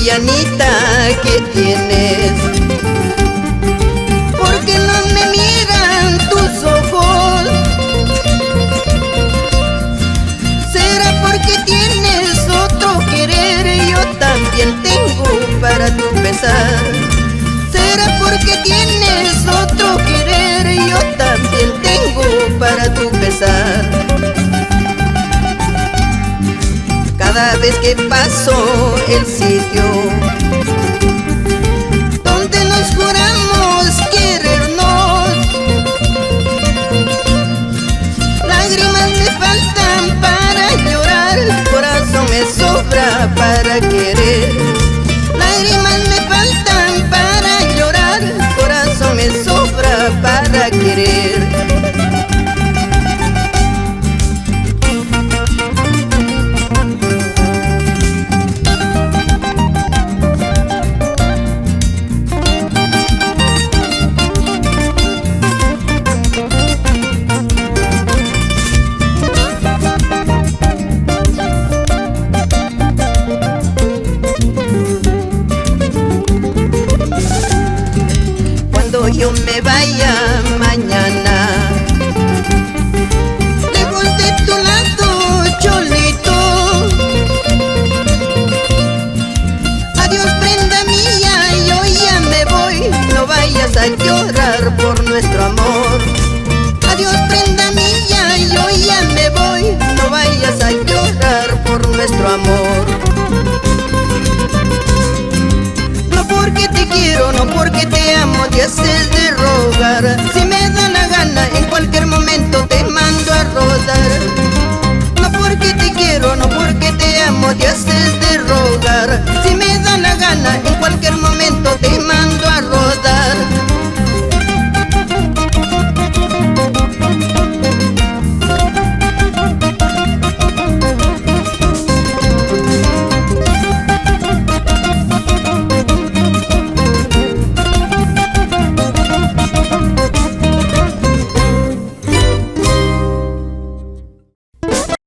livianita que tienes. ¿Por qué no me miran tus ojos? ¿Será porque tienes otro querer? Yo también tengo para tu pesar. ¿Será porque tienes otro querer? Yo también tengo para tu pesar. Cada vez que paso el sitio donde nos juramos querernos, lágrimas me faltan para llorar, corazón me sobra para querer. Lágrimas me faltan para llorar, corazón me sobra para querer. Cuando yo me vaya mañana, lejos de tu lado, cholito. Adiós, prenda mía, yo ya me voy. No vayas a llorar por nuestro amor. Adiós, prenda mía, yo ya me voy. No vayas a llorar por nuestro amor. No porque te quiero, no porque te amo, te haces de rogar. Si me da la gana, en cualquier momento